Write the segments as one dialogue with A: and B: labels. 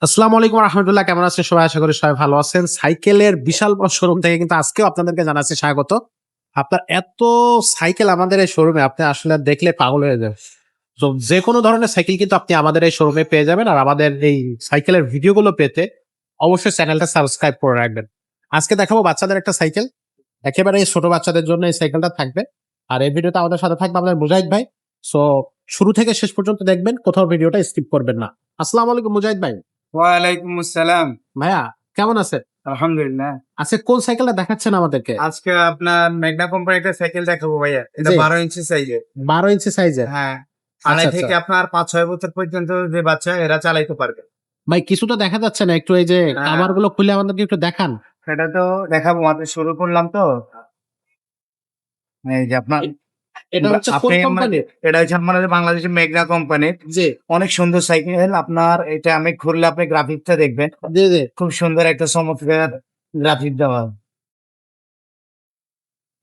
A: আসসালামু আলাইকুম রহমতুল্লাহ, কেমন আছেন সবাই? আশা করি সবাই ভালো আছেন। সাইকেলের বিশাল বড় শোরুম থেকে কিন্তু আজকেও আপনাদেরকে জানাচ্ছি স্বাগত। আপনার এত সাইকেল আমাদের এই শোরুমে, আপনি আসলে দেখলে পাগল হয়ে যাবেন। তো যে কোনো ধরনের সাইকেল কিন্তু আপনি আমাদের এই শোরুমে পেয়ে যাবেন। আর আমাদের এই সাইকেলের ভিডিওগুলো পেতে অবশ্যই চ্যানেলটা সাবস্ক্রাইব করে রাখবেন। আজকে দেখাবো বাচ্চাদের একটা সাইকেল, একেবারে ছোট বাচ্চাদের জন্য এই সাইকেলটা থাকবে। আর এই ভিডিওতে আমাদের সাথে থাকবে আমাদের মুজাহিদ ভাই। সো শুরু থেকে শেষ পর্যন্ত দেখবেন, কোথাও ভিডিওটা স্কিপ করবেন না। আসসালামু আলাইকুম মুজাহিদ ভাই।
B: ওয়ালাইকুম আসসালাম।
A: ভাইয়া কেমন আছেন?
B: আলহামদুলিল্লাহ।
A: আজকে কোন সাইকেলটা দেখাচ্ছেন আমাদেরকে?
B: আজকে আপনার ম্যাগনা কোম্পানির একটা সাইকেল দেখাবো ভাইয়া। এটা
A: জি।
B: 12 ইঞ্চি সাইজের।
A: 12 ইঞ্চি সাইজের।
B: হ্যাঁ।
A: আচ্ছা,
B: আড়াই
A: আচ্ছা।
B: থেকে আপনার 5-6 বছর পর্যন্ত যে বাচ্চা এরা চালাইতে পারবে।
A: ভাই কিছু তো দেখা যাচ্ছে না, একটু এই যে
B: হ্যাঁ।
A: কাভার গুলো খুলে আমাদেরকে একটু দেখান।
B: সেটা তো দেখাবো, মাত্র শুরু করলাম তো। এই যে আপনার
A: এটা হচ্ছে কোন
B: আপনি
A: কোম্পানি?
B: এটা হচ্ছে আমাদের বাংলাদেশের মেঘনা কোম্পানির
A: জি
B: অনেক সুন্দর সাইকেল। আপনার এটা আমি খুললে আপনি গ্রাফিক্সটা দেখবেন,
A: জি জি।
B: খুব সুন্দর একটা চমৎকার গ্রাফিক দেওয়া।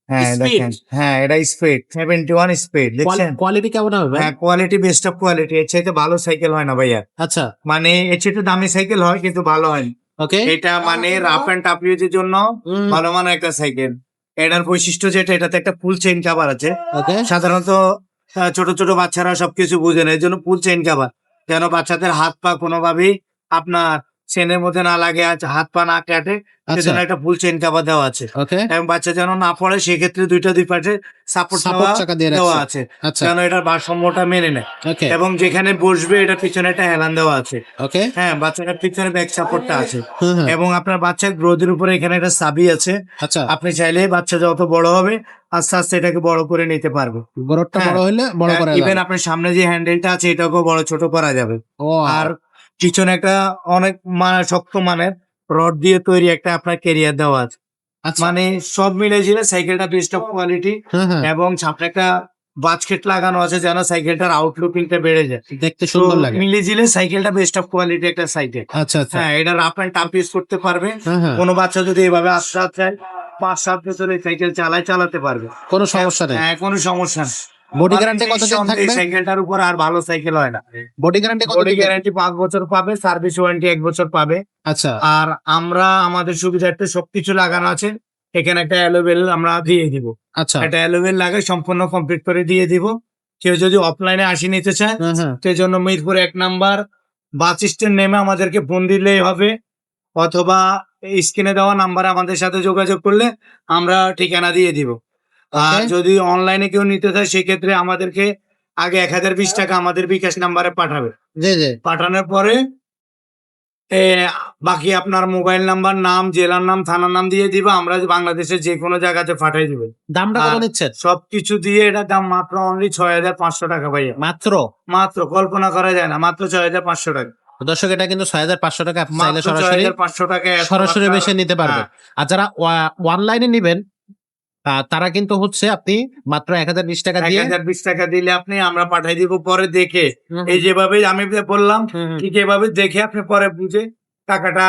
B: হ্যাঁ
A: স্পিড
B: দেখেন, হ্যাঁ এটা স্পিড 71 স্পিড দেখছেন।
A: কোয়ালিটি কেমন হবে ভাই?
B: হ্যাঁ, কোয়ালিটি বেস্ট অফ কোয়ালিটি। এর চাইতে ভালো সাইকেল হয় না ভাইয়া।
A: আচ্ছা,
B: মানে এর চাইতে দামি সাইকেল হয় কিন্তু ভালো হয় না।
A: ওকে।
B: এটা মানে রাফ এন্ড টাফ ইউজের জন্য ভালো মানের একটা সাইকেল। এটার বৈশিষ্ট্য যেটা, এটাতে একটা ফুল চেইন কভার আছে।
A: ওকে।
B: সাধারণত ছোট ছোট বাচ্চারা সবকিছু বুঝে না, এর জন্য ফুল চেইন কভার, যেন বাচ্চাদের হাত পা কোনোভাবেই আপনার চেনের মধ্যে না লাগে, হাত পা না কাটে,
A: আচ্ছা,
B: সেজন্য একটা ফুল চেইন কভার দেওয়া আছে।
A: ওকে।
B: এবং বাচ্চা যেন না পড়ে, সেক্ষেত্রে দুই পাশে সাপোর্ট
A: সাপোর্ট চাকা দিয়ে
B: দেওয়া
A: রাখছে।
B: আছে,
A: আচ্ছা,
B: যেন এটার ভারসাম্যটা মেনে নেয়।
A: ওকে
B: এবং যেখানে বসবে এটার পিছনে একটা হেলান দেওয়া আছে।
A: ওকে।
B: হ্যাঁ, বাচ্চাটার পিছনে ব্যাক সাপোর্টটা আছে।
A: হুম হুম।
B: এবং আপনার বাচ্চার গ্রোথের উপরে এখানে একটা চাবি আছে।
A: আচ্ছা,
B: আপনি চাইলে বাচ্চা যত বড় হবে আস্তে আস্তে এটাকে বড় করে নিতে পারবে।
A: বড়টা
B: হ্যাঁ,
A: বড় হইলে বড় করা
B: ইভেন
A: যাবে।
B: আপনার সামনে যে হ্যান্ডেলটা আছে এটাকেও বড় ছোট করা যাবে।
A: ও
B: আর পিছনে একটা অনেক শক্ত মানের রড দিয়ে তৈরি একটা আপনার ক্যারিয়ার দেওয়া আছে।
A: আচ্ছা,
B: মানে সব মিলে ঝিলে সাইকেলটা বেস্ট অফ কোয়ালিটি।
A: হ্যাঁ হ্যাঁ,
B: এবং সামনে একটা বাস্কেট লাগানো আছে, যেন সাইকেলটার আউটলুকিংটা বেড়ে যায়।
A: দেখতে
B: তো
A: সুন্দর লাগে।
B: মিলে ঝিলে সাইকেলটা বেস্ট অফ কোয়ালিটি একটা সাইকেল।
A: আচ্ছা আচ্ছা,
B: হ্যাঁ, এটা রাফ এন্ড টাফ ইউজ করতে পারবে।
A: হ্যাঁ হ্যাঁ,
B: কোনো বাচ্চা যদি এভাবে আস্তে আস্তে 5-7 বছর এই সাইকেল চালাতে পারবে।
A: কোনো সমস্যা নেই।
B: হ্যাঁ, কোনো সমস্যা নেই।
A: বডি গ্যারান্টি কতদিন
B: নিঃসন্দেহে
A: থাকবে?
B: সাইকেলটার উপর আর ভালো সাইকেল হয় না।
A: বডি গ্যারান্টি
B: বডি
A: কতদিন?
B: গ্যারান্টি 5 বছর পাবে, সার্ভিস ওয়ারেন্টি 1 বছর পাবে।
A: আচ্ছা
B: আর আমরা আমাদের সুবিধার্থে সবকিছু লাগানো আছে। এখানে একটা অ্যালোভেল আমরা দিয়ে দিব।
A: আচ্ছা,
B: একটা অ্যালোভেল লাগে সম্পূর্ণ কমপ্লিট করে দিয়ে দিব। কেউ যদি অফলাইনে আসি নিতে চায়,
A: হ্যাঁ হ্যাঁ,
B: সেই জন্য মিরপুর 1 নাম্বার বাস স্ট্যান্ড নেমে আমাদেরকে ফোন দিলেই হবে, অথবা স্ক্রিনে দেওয়া নাম্বারে আমাদের সাথে যোগাযোগ করলে আমরা ঠিকানা দিয়ে দিব। আর
A: ওকে।
B: যদি অনলাইনে কেউ নিতে চায়, সেক্ষেত্রে আমাদেরকে আগে 1020 টাকা আমাদের বিকাশ নাম্বারে পাঠাবে।
A: জি জি।
B: পাঠানোর পরে এ বাকি আপনার মোবাইল নাম্বার, নাম, জেলার নাম, থানার নাম দিয়ে দিবা। আমরা বাংলাদেশের যে কোনো জায়গাতে পাঠাই দিব।
A: দামটা কত
B: আর
A: নিচ্ছেন?
B: সবকিছু দিয়ে এটার দাম মাত্র অনলি 6500 টাকা ভাইয়া।
A: মাত্র?
B: মাত্র কল্পনা করা যায় না, মাত্র 6500 টাকা।
A: দর্শক, এটা কিন্তু 6500 টাকা। আপনি চাইলে
B: মাত্র
A: সরাসরি
B: 6500 টাকায়
A: সরাসরি বেশি নিতে পারবেন।
B: হ্যাঁ,
A: আর যারা অনলাইনে নিবেন, তারা কিন্তু হচ্ছে আপনি মাত্র 1020 টাকা দিয়ে
B: 1020 টাকা দিলে আপনি আমরা পাঠাই দিব। পরে দেখে
A: হুম,
B: এই যেভাবে আমি বললাম,
A: হুম, হুম।
B: ঠিক এভাবে দেখে আপনি পরে বুঝে টাকাটা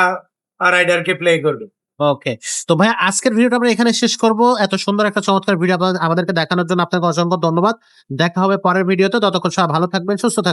B: রাইডারকে প্লে করবে।
A: ওকে। তো ভাই আজকের ভিডিওটা আমরা এখানে শেষ করব। এত সুন্দর একটা চমৎকার ভিডিও আমাদেরকে দেখানোর জন্য আপনাকে অসংখ্য ধন্যবাদ। দেখা হবে পরের ভিডিওতে। ততক্ষণ সবাই ভালো থাকবেন, সুস্থ থাকবেন।